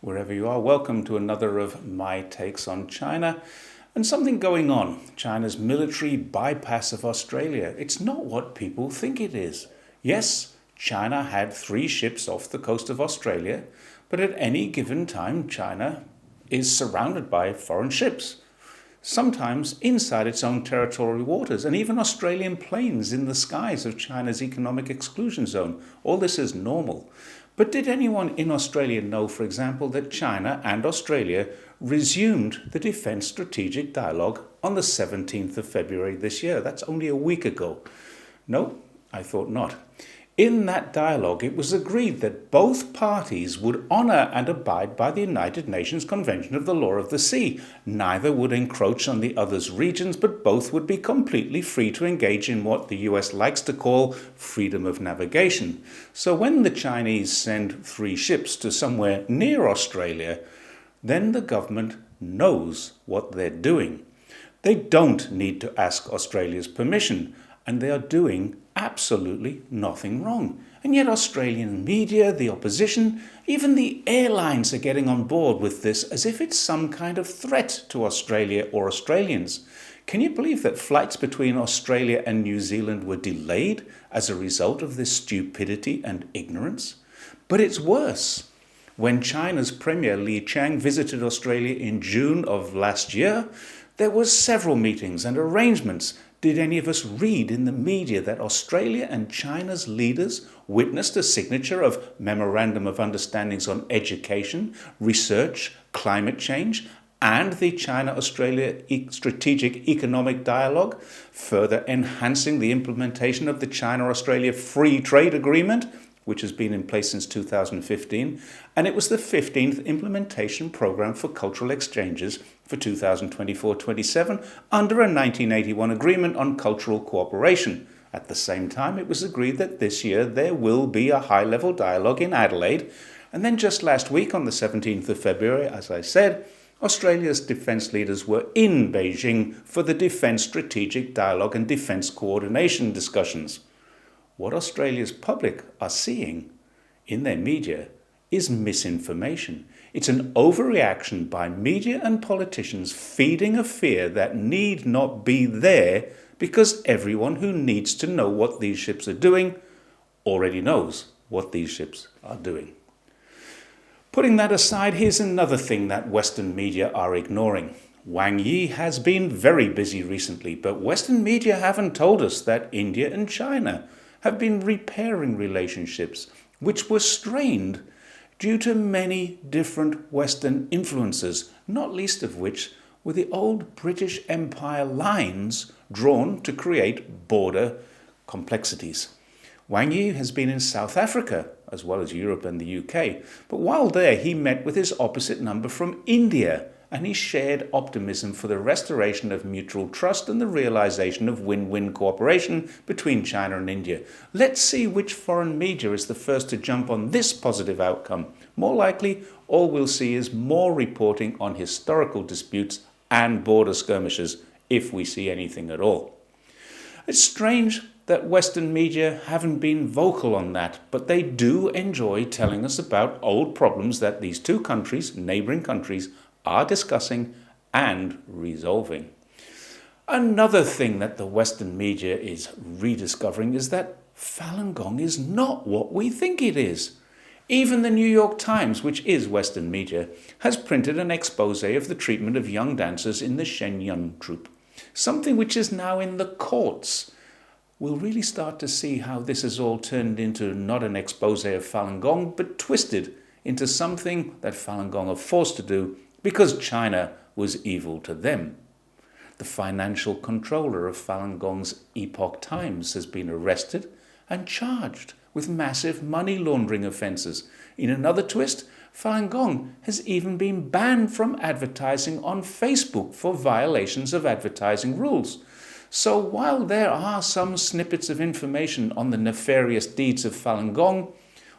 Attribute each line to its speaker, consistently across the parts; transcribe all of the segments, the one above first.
Speaker 1: Wherever you are, welcome to another of my takes on China and something going on. China's military bypass of Australia. It's not what people think it is. Yes, China had 3 ships off the coast of Australia, but at any given time, China is surrounded by foreign ships, sometimes inside its own territorial waters, and even Australian planes in the skies of China's economic exclusion zone. All this is normal. But did anyone in Australia know, for example, that China and Australia resumed the defence strategic dialogue on the 17th of February this year? That's only a week ago. No, I thought not. In that dialogue, it was agreed that both parties would honour and abide by the United Nations Convention of the Law of the Sea. Neither would encroach on the other's regions, but both would be completely free to engage in what the US likes to call freedom of navigation. So when the Chinese send 3 ships to somewhere near Australia, then the government knows what they're doing. They don't need to ask Australia's permission, and they are doing absolutely nothing wrong. And yet Australian media, the opposition, even the airlines are getting on board with this as if it's some kind of threat to Australia or Australians. Can you believe that flights between Australia and New Zealand were delayed as a result of this stupidity and ignorance? But it's worse. When China's Premier Li Qiang visited Australia in June of last year, there were several meetings and arrangements. Did any of us read in the media that Australia and China's leaders witnessed a signature of Memorandum of Understandings on education, research, climate change, and the China-Australia Strategic Economic Dialogue, further enhancing the implementation of the China-Australia Free Trade Agreement, which has been in place since 2015, and it was the 15th implementation program for cultural exchanges for 2024-27 under a 1981 agreement on cultural cooperation. At the same time, it was agreed that this year there will be a high-level dialogue in Adelaide, and then just last week on the 17th of February, as I said, Australia's defence leaders were in Beijing for the Defence Strategic Dialogue and Defence Coordination discussions. What Australia's public are seeing in their media is misinformation. It's an overreaction by media and politicians feeding a fear that need not be there because everyone who needs to know what these ships are doing already knows what these ships are doing. Putting that aside, here's another thing that Western media are ignoring. Wang Yi has been very busy recently, but Western media haven't told us that India and China have been repairing relationships which were strained due to many different Western influences, not least of which were the old British Empire lines drawn to create border complexities. Wang Yi has been in South Africa, as well as Europe and the UK, but while there he met with his opposite number from India, and he shared optimism for the restoration of mutual trust and the realization of win-win cooperation between China and India. Let's see which foreign media is the first to jump on this positive outcome. More likely, all we'll see is more reporting on historical disputes and border skirmishes, if we see anything at all. It's strange that Western media haven't been vocal on that, but they do enjoy telling us about old problems that these 2 countries, neighbouring countries, are discussing and resolving. Another thing that the Western media is rediscovering is that Falun Gong is not what we think it is. Even the New York Times, which is Western media, has printed an expose of the treatment of young dancers in the Shenyang troupe, something which is now in the courts. We'll really start to see how this has all turned into not an expose of Falun Gong, but twisted into something that Falun Gong are forced to do because China was evil to them. The financial controller of Falun Gong's Epoch Times has been arrested and charged with massive money laundering offences. In another twist, Falun Gong has even been banned from advertising on Facebook for violations of advertising rules. So while there are some snippets of information on the nefarious deeds of Falun Gong,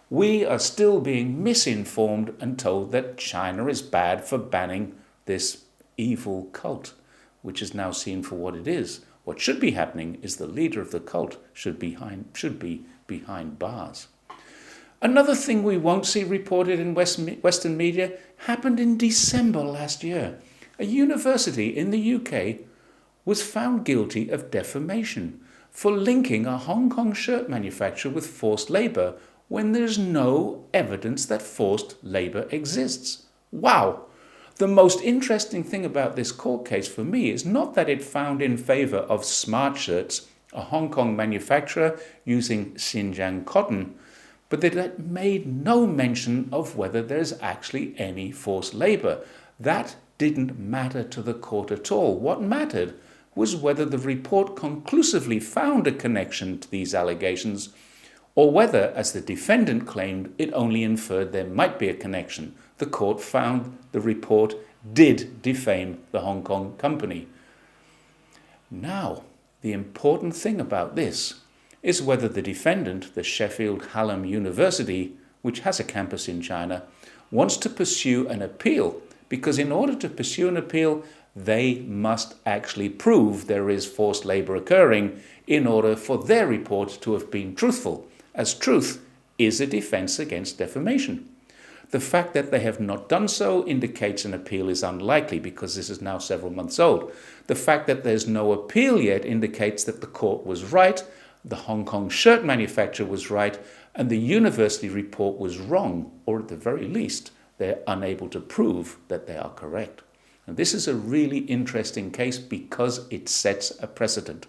Speaker 1: we are still being misinformed and told that China is bad for banning this evil cult, which is now seen for what it is. What should be happening is the leader of the cult should be behind bars. Another thing we won't see reported in Western media happened in December last year. A university in the UK was found guilty of defamation for linking a Hong Kong shirt manufacturer with forced labour when there's no evidence that forced labour exists. Wow! The most interesting thing about this court case for me is not that it found in favour of Smart Shirts, a Hong Kong manufacturer using Xinjiang cotton, but that it made no mention of whether there's actually any forced labour. That didn't matter to the court at all. What mattered was whether the report conclusively found a connection to these allegations, or whether, as the defendant claimed, it only inferred there might be a connection. The court found the report did defame the Hong Kong company. Now, the important thing about this is whether the defendant, the Sheffield Hallam University, which has a campus in China, wants to pursue an appeal, because in order to pursue an appeal, they must actually prove there is forced labour occurring in order for their report to have been truthful, as truth is a defence against defamation. The fact that they have not done so indicates an appeal is unlikely, because this is now several months old. The fact that there's no appeal yet indicates that the court was right, the Hong Kong shirt manufacturer was right, and the university report was wrong, or at the very least, they're unable to prove that they are correct. And this is a really interesting case because it sets a precedent.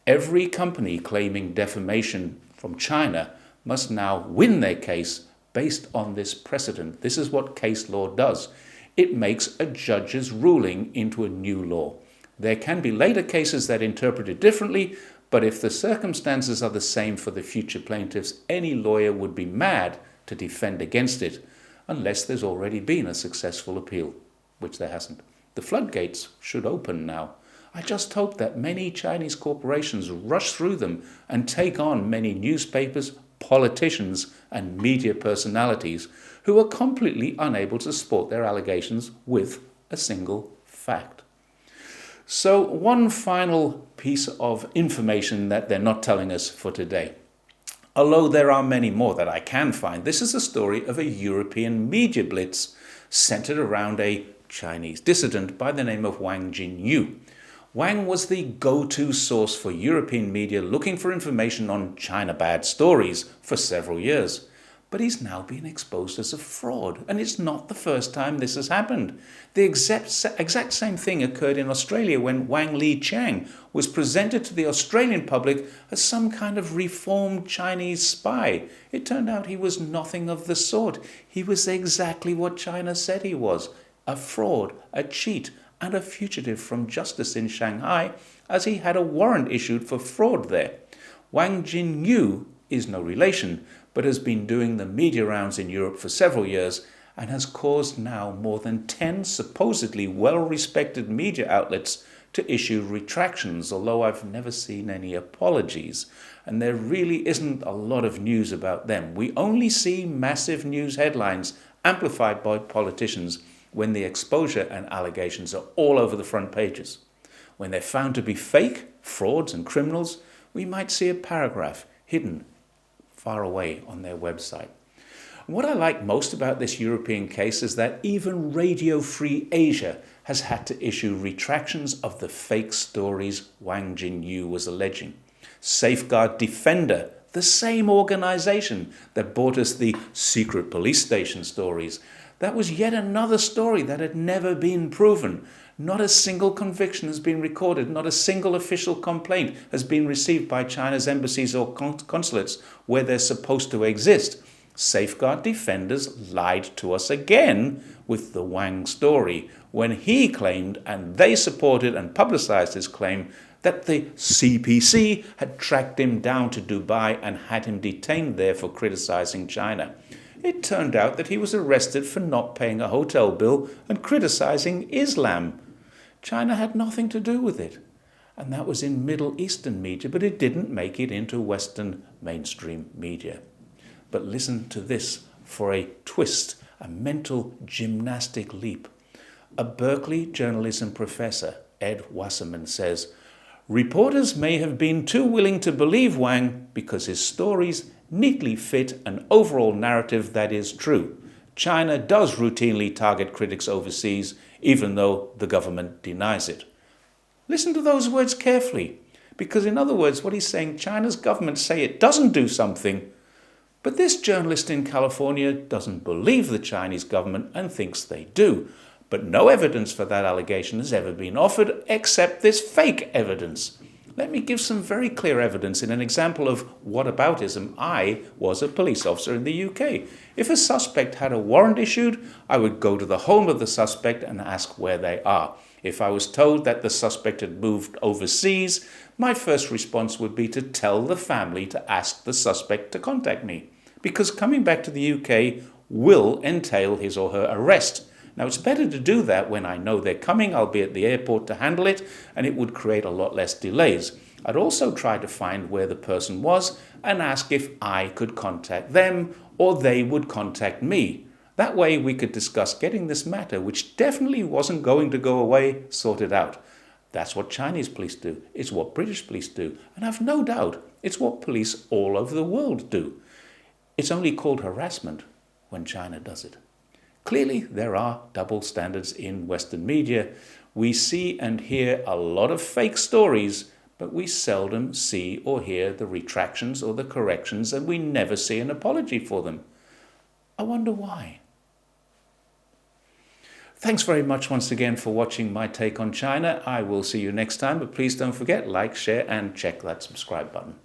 Speaker 1: Every company claiming defamation from China must now win their case based on this precedent. This is what case law does. It makes a judge's ruling into a new law. There can be later cases that interpret it differently, but if the circumstances are the same for the future plaintiffs, any lawyer would be mad to defend against it, unless there's already been a successful appeal, which there hasn't. The floodgates should open now. I just hope that many Chinese corporations rush through them and take on many newspapers, politicians, and media personalities who are completely unable to support their allegations with a single fact. So, one final piece of information that they're not telling us for today. Although there are many more that I can find, this is a story of a European media blitz centered around a Chinese dissident by the name of Wang Jinyu. Wang was the go-to source for European media looking for information on China bad stories for several years. But he's now been exposed as a fraud, and it's not the first time this has happened. The exact same thing occurred in Australia when Wang Liqiang was presented to the Australian public as some kind of reformed Chinese spy. It turned out he was nothing of the sort. He was exactly what China said he was: a fraud, a cheat, and a fugitive from justice in Shanghai, as he had a warrant issued for fraud there. Wang Jinyu is no relation, but has been doing the media rounds in Europe for several years and has caused now more than 10 supposedly well-respected media outlets to issue retractions, although I've never seen any apologies. And there really isn't a lot of news about them. We only see massive news headlines amplified by politicians when the exposure and allegations are all over the front pages. When they're found to be fake, frauds and criminals, we might see a paragraph hidden far away on their website. What I like most about this European case is that even Radio Free Asia has had to issue retractions of the fake stories Wang Jinyu was alleging. Safeguard Defender, the same organization that brought us the secret police station stories, that was yet another story that had never been proven. Not a single conviction has been recorded. Not a single official complaint has been received by China's embassies or consulates where they're supposed to exist. Safeguard Defenders lied to us again with the Wang story when he claimed, and they supported and publicized his claim, that the CPC had tracked him down to Dubai and had him detained there for criticizing China. It turned out that he was arrested for not paying a hotel bill and criticizing Islam. China had nothing to do with it. And that was in Middle Eastern media, but it didn't make it into Western mainstream media. But listen to this for a twist, a mental gymnastic leap. A Berkeley journalism professor, Ed Wasserman, says, reporters may have been too willing to believe Wang because his stories neatly fit an overall narrative that is true. China does routinely target critics overseas, even though the government denies it. Listen to those words carefully, because in other words, what he's saying, China's government say it doesn't do something, but this journalist in California doesn't believe the Chinese government and thinks they do. But no evidence for that allegation has ever been offered except this fake evidence. Let me give some very clear evidence in an example of whataboutism. I was a police officer in the UK. If a suspect had a warrant issued, I would go to the home of the suspect and ask where they are. If I was told that the suspect had moved overseas, my first response would be to tell the family to ask the suspect to contact me, because coming back to the UK will entail his or her arrest. Now, it's better to do that when I know they're coming. I'll be at the airport to handle it, and it would create a lot less delays. I'd also try to find where the person was and ask if I could contact them or they would contact me. That way we could discuss getting this matter, which definitely wasn't going to go away, sorted out. That's what Chinese police do. It's what British police do. And I've no doubt it's what police all over the world do. It's only called harassment when China does it. Clearly, there are double standards in Western media. We see and hear a lot of fake stories, but we seldom see or hear the retractions or the corrections, and we never see an apology for them. I wonder why. Thanks very much once again for watching my take on China. I will see you next time, but please don't forget, like, share, and check that subscribe button.